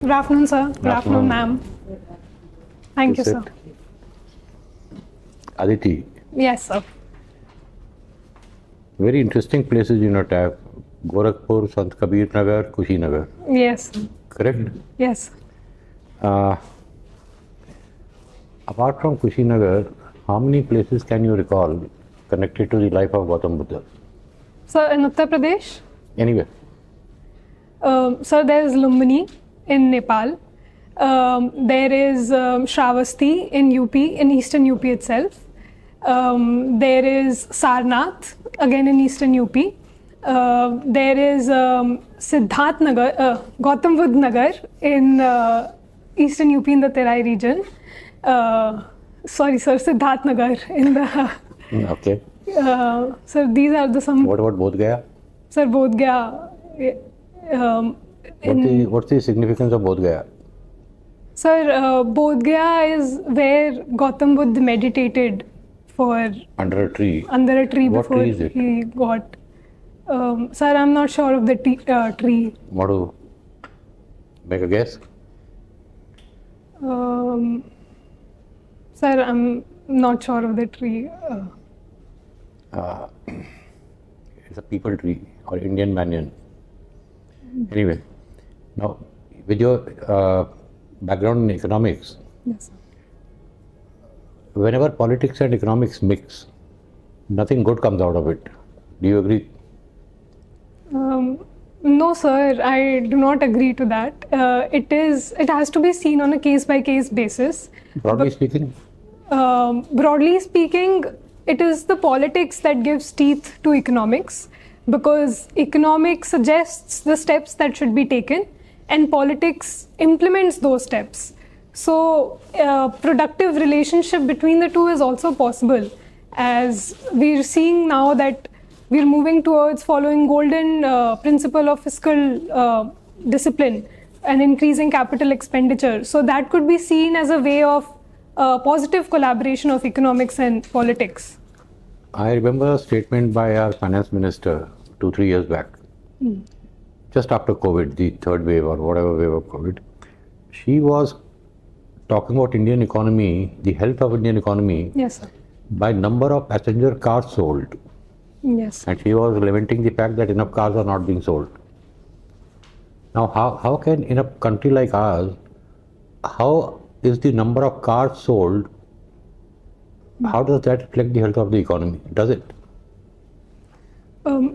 Good afternoon, sir. Good afternoon, ma'am. Thank you, sir. Aditi, Yes, sir. very interesting places you not have. Gorakhpur, Sant Kabir Nagar, Kushinagar. Yes, sir. Correct? Yes. Apart from Kushinagar, how many places can you recall connected to the life of Gautam Buddha? Sir, in Uttar Pradesh, Anyway, sir, there is Lumbini in Nepal. There is Shravasti in UP, in eastern UP itself. There is Sarnath, again in eastern UP. There is Siddharth Nagar, Gautam Buddha Nagar in eastern UP in the Terai region. Sorry, sir, Siddharth Nagar in the. okay. Sir, these are the some. What about Bodh Gaya? Sir, Bodh Gaya. What's the significance of Bodh Gaya? Sir, Bodh Gaya is where Gautam Buddha meditated for Under a tree. under a tree What before tree is it? he got. Sir, I'm not sure of the tree. Want to make a guess? Sir, I'm not sure of the tree. It's a people tree or Indian banyan. Anyway, now with your background in economics, Yes, sir. whenever politics and economics mix, nothing good comes out of it. Do you agree? No, sir, I do not agree to that. It has to be seen on a case-by-case basis. Broadly speaking, Broadly speaking, it is the politics that gives teeth to economics, because economics suggests the steps that should be taken and politics implements those steps. So productive relationship between the two is also possible, as we're seeing now that we're moving towards following golden principle of fiscal discipline and increasing capital expenditure. So that could be seen as a way of positive collaboration of economics and politics. I remember a statement by our finance minister 2-3 years back, just after COVID, the third wave or whatever wave of COVID. She was talking about Indian economy, the health of Indian economy, Yes, sir. by number of passenger cars sold. Yes. And she was lamenting the fact that enough cars are not being sold. Now, how can in a country like ours, how is the number of cars sold, how does that reflect the health of the economy? Does it?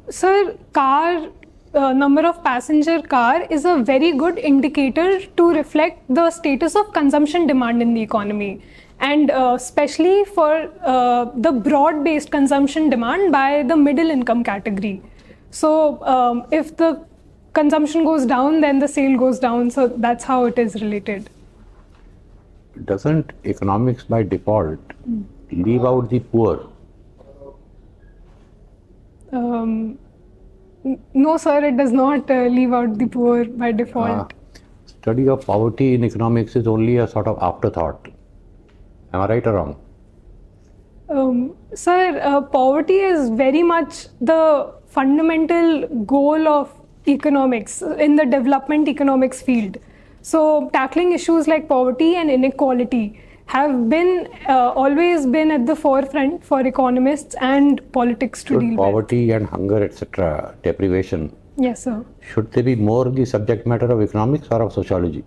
Sir, number of passenger car is a very good indicator to reflect the status of consumption demand in the economy, and especially for the broad-based consumption demand by the middle income category. So if the consumption goes down, then the sale goes down. So that's how it is related. Doesn't economics by default leave out the poor? No, sir, it does not leave out the poor by default. Study of poverty in economics is only a sort of afterthought. Am I right or wrong? Sir, poverty is very much the fundamental goal of economics in the development economics field. So tackling issues like poverty and inequality have been always been at the forefront for economists and politics to deal with. Poverty and hunger, etc., deprivation, Yes, sir. should they be more the subject matter of economics or of sociology?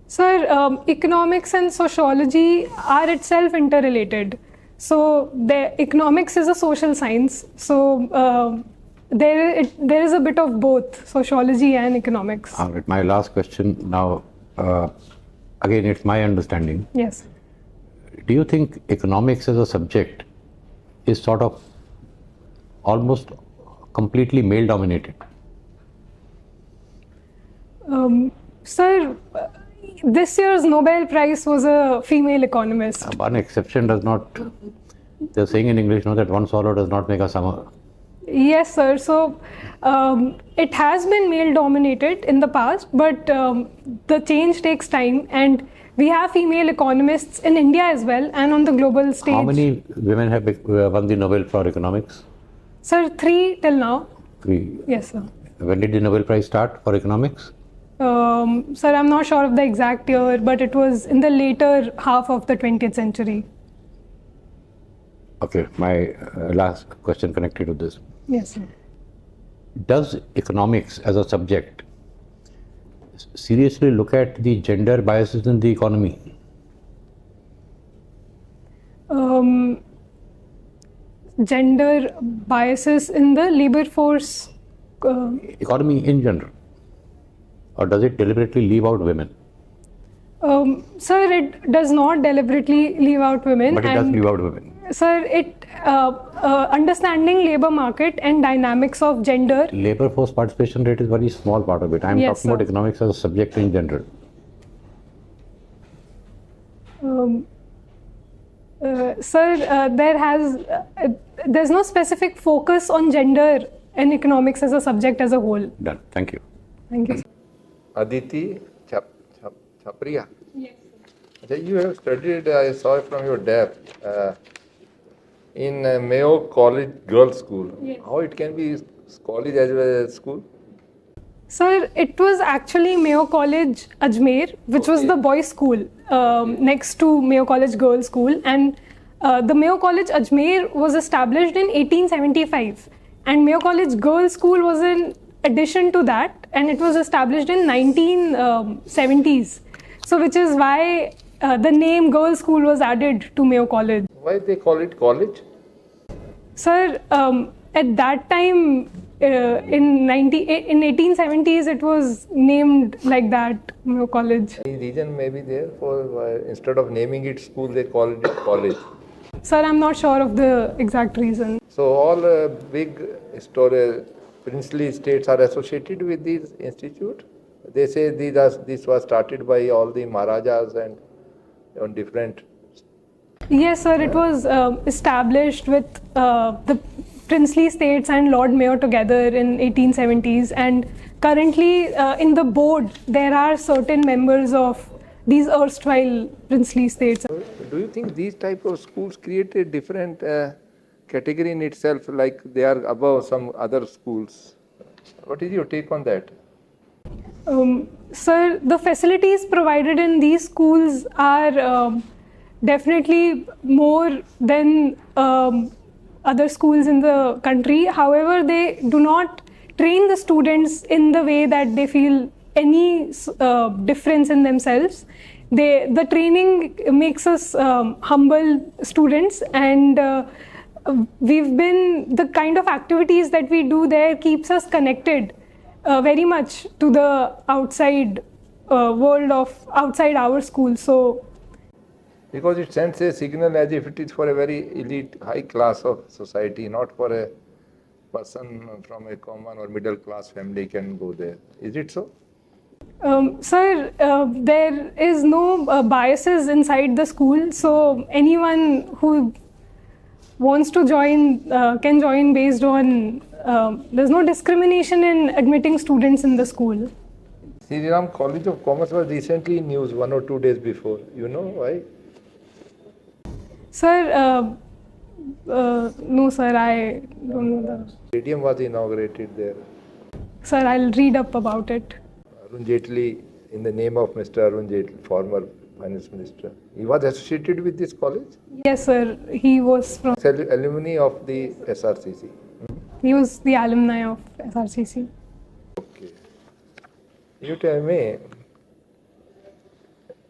Sir, economics and sociology are itself interrelated. So the economics is a social science. So there is a bit of both sociology and economics. All right, my last question now. Again, it's my understanding. Yes. Do you think economics as a subject is sort of almost completely male dominated? Sir, this year's Nobel Prize was a female economist. One exception does not, they're saying in English, no, that one swallow does not make a summer. Yes, sir. So it has been male dominated in the past, but the change takes time, and we have female economists in India as well and on the global stage. How many women have won the Nobel for economics? Sir, 3 till now. 3. Yes, sir. When did the Nobel Prize start for economics? Sir, I'm not sure of the exact year, but it was in the later half of the 20th century. Okay, my last question connected to this. Yes, sir. Does economics as a subject seriously look at the gender biases in the economy? Gender biases in the labor force. Economy in general? Or does it deliberately leave out women? Sir, it does not deliberately leave out women. But it does leave out women. Sir, understanding labor market and dynamics of gender. Labor force participation rate is a very small part of it. I'm Yes, talking about sir. economics as a subject in general. Sir, there's no specific focus on gender and economics as a subject as a whole. Done. Thank you. Thank you. Aditi Chapparia. Yes. You have studied, I saw it from your depth, in Mayo College Girls' School. Yes. How it can be college as well as school? Sir, it was actually Mayo College Ajmer, which was the boys' school next to Mayo College Girls' School. And the Mayo College Ajmer was established in 1875. And Mayo College Girls' School was an addition to that. And it was established in 1970s. So which is why the name Girls' School was added to Mayo College. Why they call it college? Sir, at that time, in 1870s, it was named like that, Mayo College. Any reason may be there for why instead of naming it school, they call it college. Sir, I'm not sure of the exact reason. So all big princely states are associated with these institutes. They say this was started by all the Maharajas and on different. Yes, sir, it was established with the princely states and Lord Mayo together in 1870s. And currently in the board, there are certain members of these erstwhile princely states. Do you think these type of schools create a different category in itself, like they are above some other schools? What is your take on that? Sir, the facilities provided in these schools are definitely more than other schools in the country. However, they do not train the students in the way that they feel any difference in themselves. The training makes us humble students, and the kind of activities that we do there keeps us connected very much to the outside world of outside our school. So Because it sends a signal as if it is for a very elite, high class of society, not for a person from a common or middle class family can go there. Is it so? Sir, there is no biases inside the school, so anyone who wants to join can join based on, there's no discrimination in admitting students in the school. Sri Ram College of Commerce was recently in news 1 or 2 days before. You know why? Sir, no sir, I don't know the... Stadium was inaugurated there. Sir, I'll read up about it. Arun Jaitley, in the name of Mr. Arun Jaitley, former finance minister, he was associated with this college? Yes sir, he was Alumni of the SRCC. he was the alumni of SRCC. Okay. You tell me,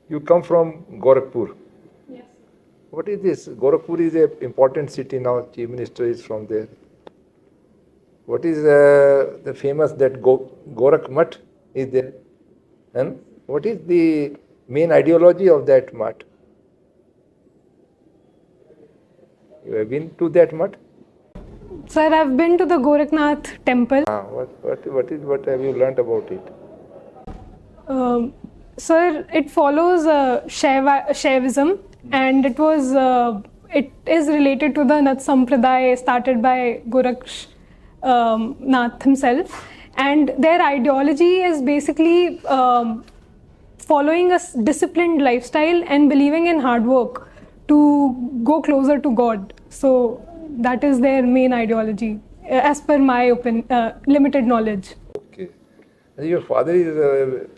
you come from Gorakhpur. Yes. What is this? Gorakhpur is an important city now. Chief Minister is from there. What is the famous that Gorakh Mutt is there? And what is the main ideology of that mutt? You have been to that mutt? Sir, I've been to the Gorakhnath temple. What have you learnt about it? Sir, it follows Shaivism, and it is related to the Nath Sampradaya started by Gorakhnath himself, and their ideology is basically following a disciplined lifestyle and believing in hard work to go closer to God. So that is their main ideology, as per my limited knowledge. Okay. Your father is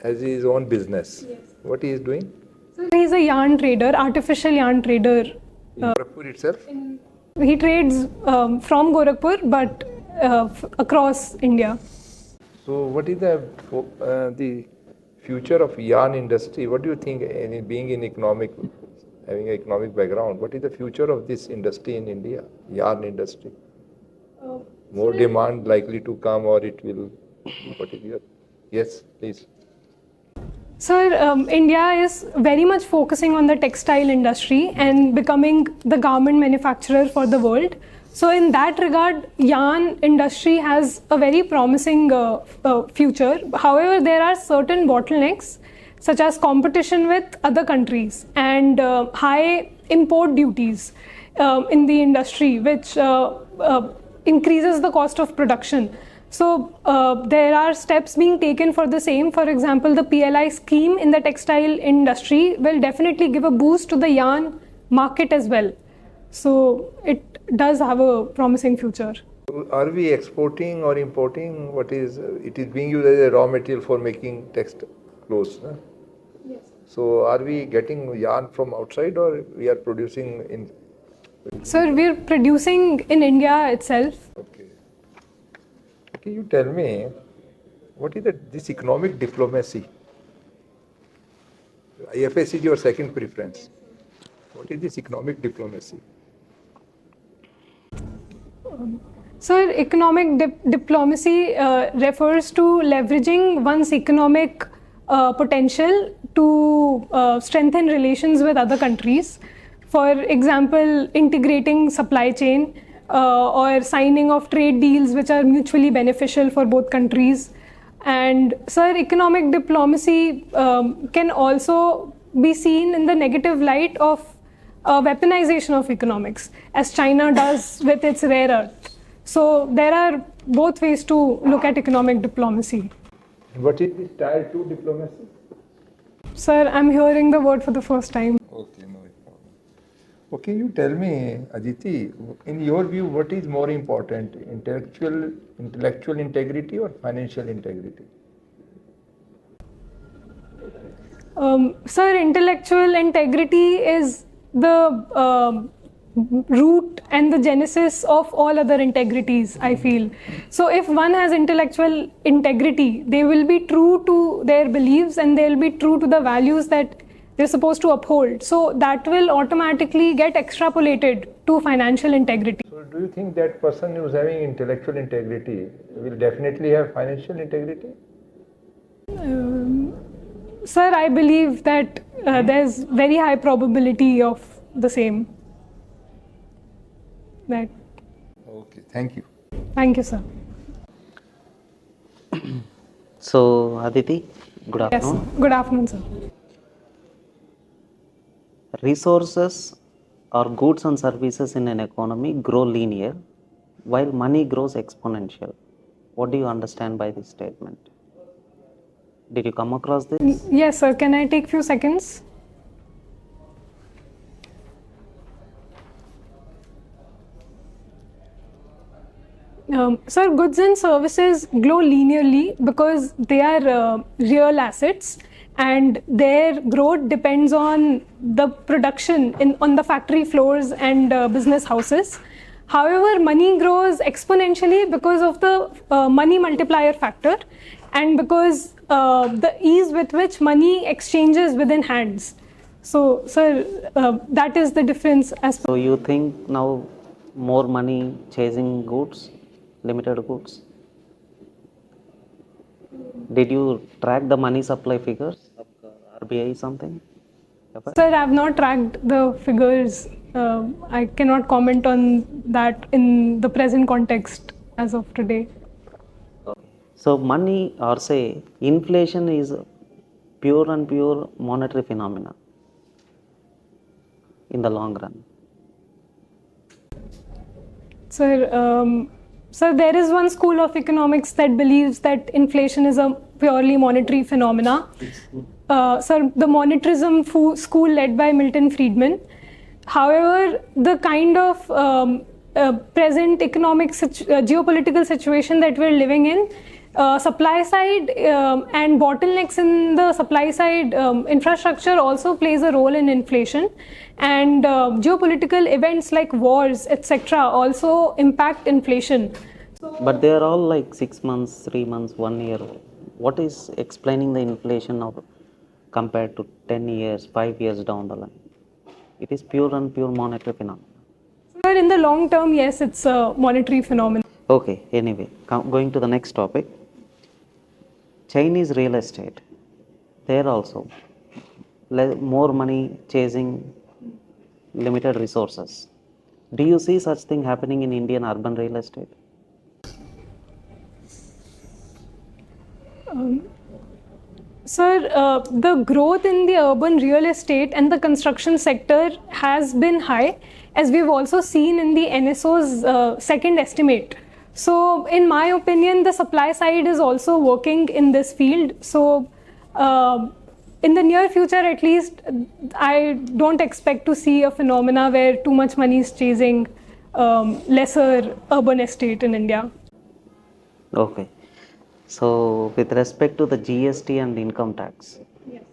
has his own business. Yes. What he is doing? So he's a yarn trader, artificial yarn trader. In Gorakhpur itself? He trades from Gorakhpur, but across India. So what is the future of yarn industry? What do you think, being in having an economic background, what is the future of this industry in India, yarn industry? More demand likely to come, or it will, what is your, yes, please. Sir, India is very much focusing on the textile industry and becoming the garment manufacturer for the world. So in that regard, yarn industry has a very promising future. However, there are certain bottlenecks, such as competition with other countries and high import duties in the industry, which increases the cost of production. So there are steps being taken for the same. For example, the PLI scheme in the textile industry will definitely give a boost to the yarn market as well. So it does have a promising future. Are we exporting or importing? It is being used as a raw material for making textile clothes. Huh? Yes. So are we getting yarn from outside, or we are producing in? Sir, we are producing in India itself. Okay. Okay, you tell me, what is this economic diplomacy? IFS is your second preference. What is this economic diplomacy? Sir, economic diplomacy refers to leveraging one's economic potential to strengthen relations with other countries. For example, integrating supply chain or signing of trade deals which are mutually beneficial for both countries. And sir, economic diplomacy can also be seen in the negative light of weaponization of economics, as China does with its rare earth. So there are both ways to look at economic diplomacy. What is this Tier 2 diplomacy? Sir, I'm hearing the word for the first time. Okay, no problem. Okay, you tell me, Aditi, in your view, what is more important, intellectual integrity or financial integrity? Sir, intellectual integrity is the root and the genesis of all other integrities, I feel. So if one has intellectual integrity, they will be true to their beliefs and they will be true to the values that they're supposed to uphold. So that will automatically get extrapolated to financial integrity. So do you think that person who's having intellectual integrity will definitely have financial integrity? Sir, I believe that there's very high probability of the same. That. Okay, thank you. Thank you, sir. So, Aditi, good afternoon. Yes, sir. Good afternoon, sir. Resources or goods and services in an economy grow linear while money grows exponential. What do you understand by this statement? Did you come across this? Yes, sir. Can I take few seconds? Sir, goods and services grow linearly because they are real assets and their growth depends on the production on the factory floors and business houses. However, money grows exponentially because of the money multiplier factor and because the ease with which money exchanges within hands. So, sir, that is the difference. So, you think now more money chasing goods? Limited goods. Did you track the money supply figures of RBI something? Sir, I have not tracked the figures. I cannot comment on that in the present context as of today. So money, or say inflation, is pure and pure monetary phenomena in the long run. Sir, so there is one school of economics that believes that inflation is a purely monetary phenomena. Sir, the monetarism school led by Milton Friedman. However, the kind of present economic geopolitical situation that we're living in supply side and bottlenecks in the supply side infrastructure also plays a role in inflation, and geopolitical events like wars, etc., also impact inflation. But they are all like 6 months, 3 months, 1 year. What is explaining the inflation of compared to 10 years, 5 years down the line? It is pure and pure monetary phenomenon. But in the long term, yes, it's a monetary phenomenon. Okay, anyway, going to the next topic. Chinese real estate. There also more money chasing limited resources. Do you see such thing happening in Indian urban real estate? Sir, the growth in the urban real estate and the construction sector has been high, as we've also seen in the NSO's second estimate. So, in my opinion, the supply side is also working in this field. So, in the near future, at least, I don't expect to see a phenomena where too much money is chasing lesser urban estate in India. Okay. So, with respect to the GST and income tax, Yes.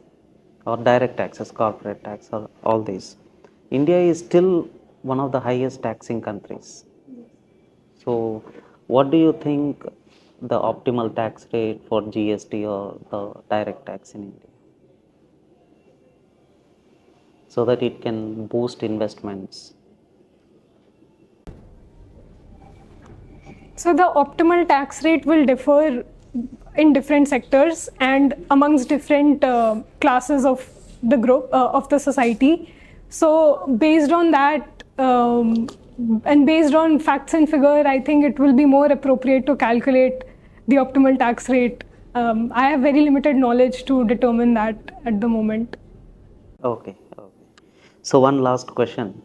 or direct taxes, corporate tax, or all these, India is still one of the highest taxing countries. So, what do you think the optimal tax rate for GST or the direct tax in India, so that it can boost investments? So the optimal tax rate will differ in different sectors and amongst different classes of the group of the society. So based on that and based on facts and figure, I think it will be more appropriate to calculate the optimal tax rate. I have very limited knowledge to determine that at the moment. Okay. So, one last question.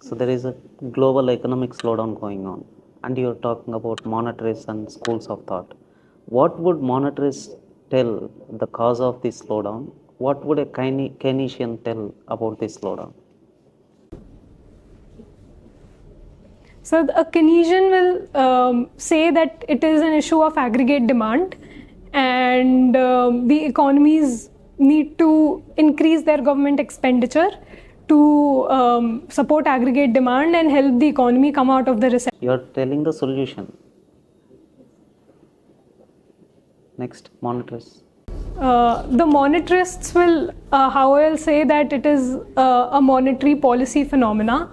So, there is a global economic slowdown going on, and you are talking about monetarists and schools of thought. What would monetarists tell the cause of this slowdown? What would a Keynesian tell about this slowdown? So a Keynesian will say that it is an issue of aggregate demand, and the economies need to increase their government expenditure to support aggregate demand and help the economy come out of the recession. You are telling the solution. Next, monetarists. The monetarists will, however, say that it is a monetary policy phenomena,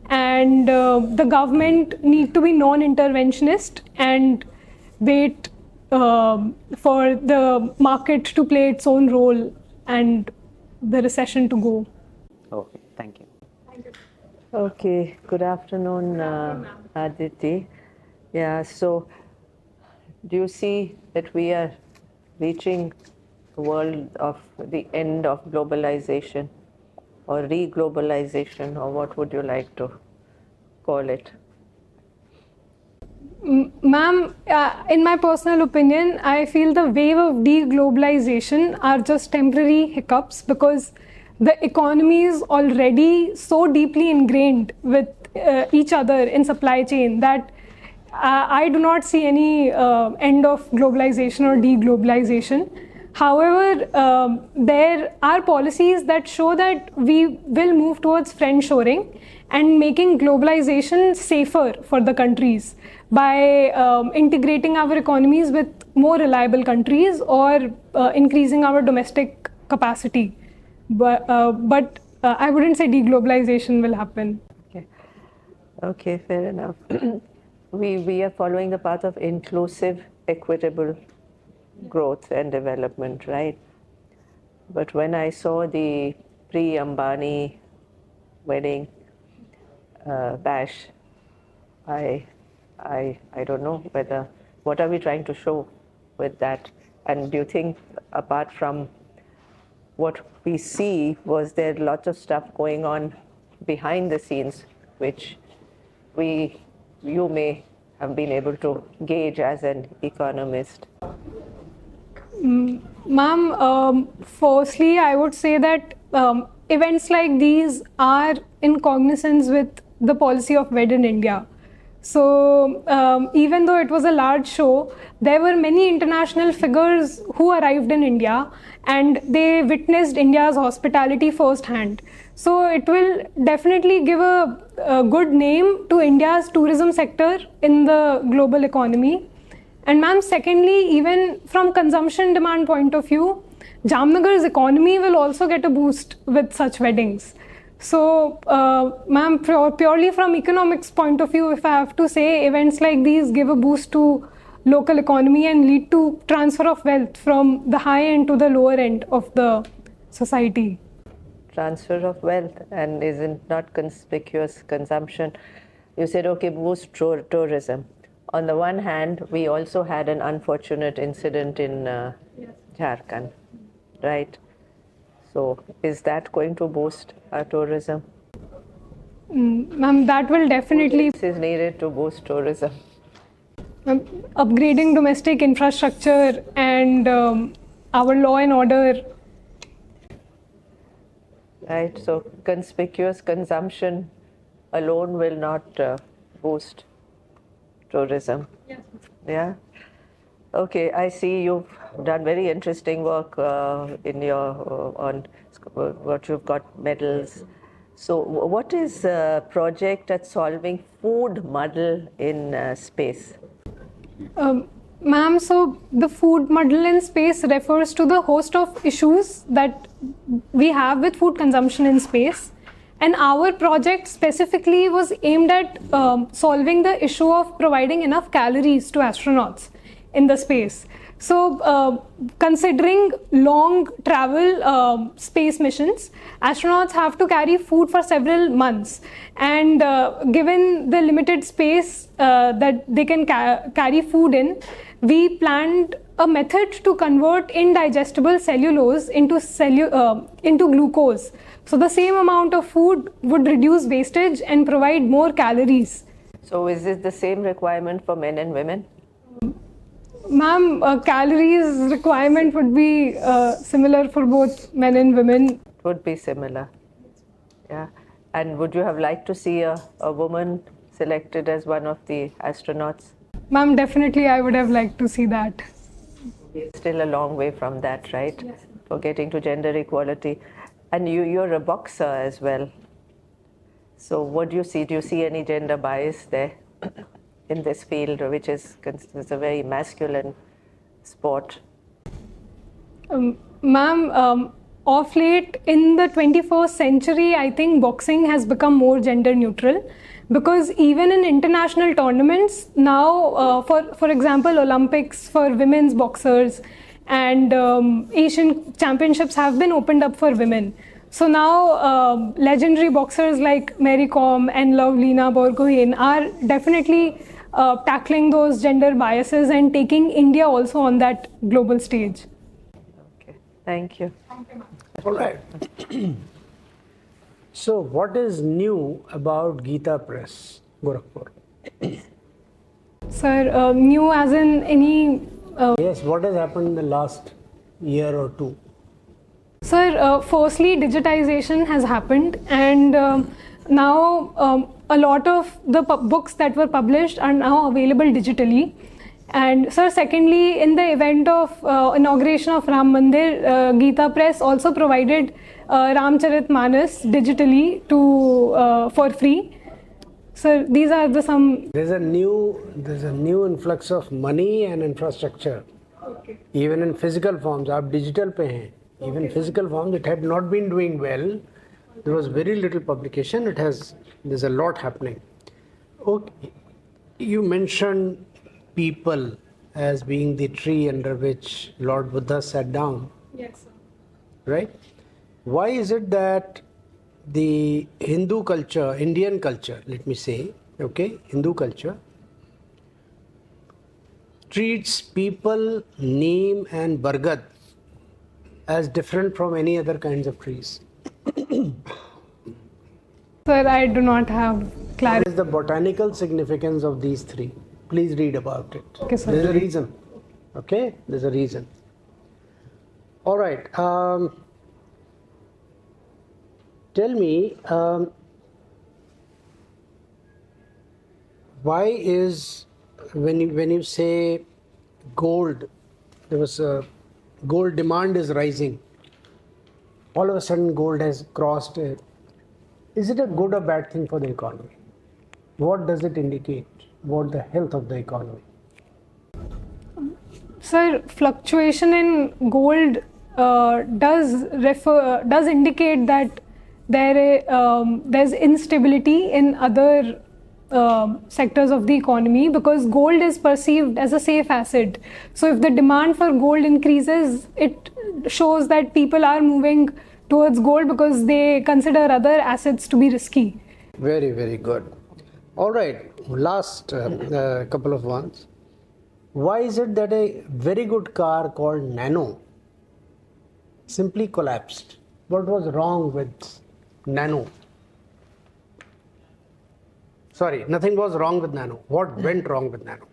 and the government need to be non-interventionist and wait for the market to play its own role and the recession to go. Okay, thank you. Okay, good afternoon, Aditi. Yeah, so do you see that we are reaching the world of the end of globalization or re-globalization, or what would you like to call it? Ma'am, in my personal opinion, I feel the wave of deglobalization are just temporary hiccups, because the economy is already so deeply ingrained with each other in supply chain that I do not see any end of globalization or deglobalization. However, there are policies that show that we will move towards friendshoring and making globalization safer for the countries by integrating our economies with more reliable countries or increasing our domestic capacity. But I wouldn't say deglobalization will happen. Okay, fair enough. We are following the path of inclusive, equitable growth and development, right? But when I saw the pre-Ambani wedding bash, I don't know whether, what are we trying to show with that? And do you think, apart from what we see, was there lots of stuff going on behind the scenes which you may have been able to gauge as an economist? Ma'am, firstly, I would say that events like these are in cognizance with the policy of Wed in India, So even though it was a large show, there were many international figures who arrived in India and they witnessed India's hospitality firsthand. So it will definitely give a good name to India's tourism sector in the global economy. And ma'am, secondly, even from consumption demand point of view, Jamnagar's economy will also get a boost with such weddings. So, ma'am, purely from economics point of view, if I have to say, events like these give a boost to local economy and lead to transfer of wealth from the high end to the lower end of the society. Transfer of wealth, and isn't not conspicuous consumption. You said, okay, boost tourism. On the one hand, we also had an unfortunate incident in Jharkhand, right? So is that going to boost our tourism? Ma'am, that will definitely. This is needed to boost tourism. Upgrading domestic infrastructure and our law and order. Right, so conspicuous consumption alone will not boost tourism. Yes. Yeah. Okay, I see you've done very interesting work in your on what you've got medals. So, what is a project at solving food muddle in space? Ma'am, so the food muddle in space refers to the host of issues that we have with food consumption in space. And our project specifically was aimed at solving the issue of providing enough calories to astronauts in the space. So, considering long travel space missions, astronauts have to carry food for several months. And given the limited space that they can carry food in, we planned a method to convert indigestible cellulose into glucose. So the same amount of food would reduce wastage and provide more calories. So is this the same requirement for men and women? Ma'am, calories requirement would be similar for both men and women. It would be similar. Yeah. And would you have liked to see a woman selected as one of the astronauts? Ma'am, definitely I would have liked to see that. Still a long way from that, right? Yes. For getting to gender equality. And you're a boxer as well. So what do you see? Do you see any gender bias there in this field, which is a very masculine sport? Ma'am, of late in the 21st century, I think boxing has become more gender neutral, because even in international tournaments now, for example, Olympics for women's boxers and Asian championships have been opened up for women. So now legendary boxers like Mary Kom and Lovlina Borgohain are definitely tackling those gender biases and taking India also on that global stage. Okay, thank you. All right. So, what is new about Gita Press, Gorakhpur? Sir, new as in any... Yes, what has happened in the last year or two? Sir, firstly, digitization has happened, and now a lot of the books that were published are now available digitally. And sir, secondly, in the event of inauguration of Ram Mandir, Gita Press also provided Ramcharitmanas digitally for free. So these are the some. There's a new influx of money and infrastructure. Okay. Even in physical forms, आप digital पे हैं. Even physical forms, it had not been doing well. There was very little publication. There's a lot happening. Okay, you mentioned people as being the tree under which Lord Buddha sat down. Yes, sir. Right? Why is it that the Hindu culture, Indian culture, let me say, okay, Hindu culture, treats people, neem and bargad as different from any other kinds of trees? Sir, I do not have What clarity. is the botanical significance of these three? Please read about it. Okay, sir. There's a reason. Okay? There's a reason. All right. Tell me, why is when you say gold, there was a gold demand is rising. All of a sudden, gold has crossed. Is it a good or bad thing for the economy? What does it indicate? What the health of the economy? Sir, fluctuation in gold does indicate that there's instability in other sectors of the economy, because gold is perceived as a safe asset. So if the demand for gold increases, it shows that people are moving towards gold because they consider other assets to be risky. Very, very good. All right, last couple of ones. Why is it that a very good car called Nano simply collapsed? What was wrong with Nano? Sorry, nothing was wrong with Nano. What went wrong with Nano?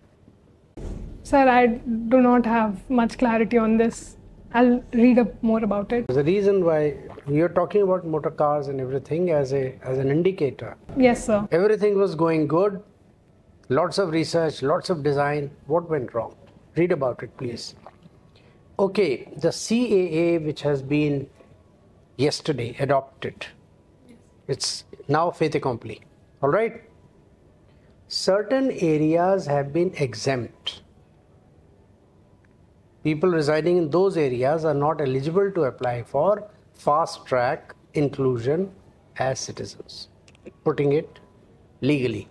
Sir, I do not have much clarity on this. I'll read up more about it. The reason why you're talking about motor cars and everything as an indicator. Yes, sir. Everything was going good. Lots of research, lots of design. What went wrong? Read about it, please. Okay, the CAA, which has been yesterday adopted, it's now fait accompli. All right? Certain areas have been exempt. People residing in those areas are not eligible to apply for fast track inclusion as citizens, putting it legally.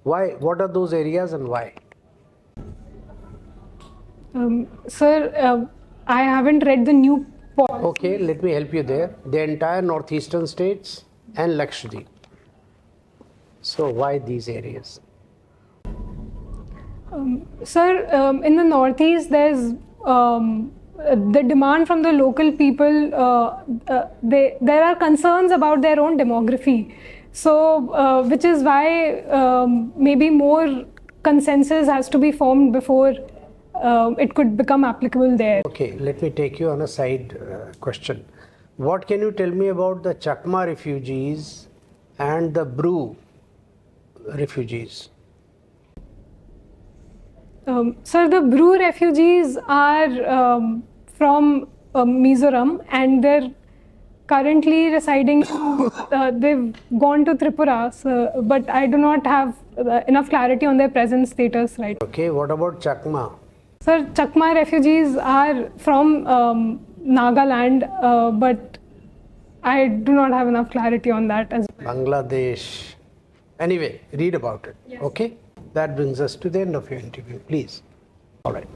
Why? What are those areas and why? Sir, I haven't read the new policy. Okay, let me help you there. The entire northeastern states and Lakshadweep. So why these areas? Sir, in the northeast, there's the demand from the local people. There are concerns about their own demography. So, which is why maybe more consensus has to be formed before it could become applicable there. Okay, let me take you on a side question. What can you tell me about the Chakma refugees and the Bru refugees? Sir, the Bru refugees are from Mizoram, and they're currently residing, they've gone to Tripura, so, but I do not have enough clarity on their present status right now. Okay, what about Chakma? Sir, Chakma refugees are from Nagaland, but I do not have enough clarity on that as well. Bangladesh. Anyway, read about it. Yes. Okay? That brings us to the end of your interview. Please. All right.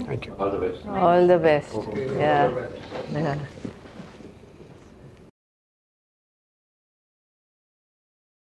Thank you. All the best. All the best. Okay. Yeah. All the best. Yeah.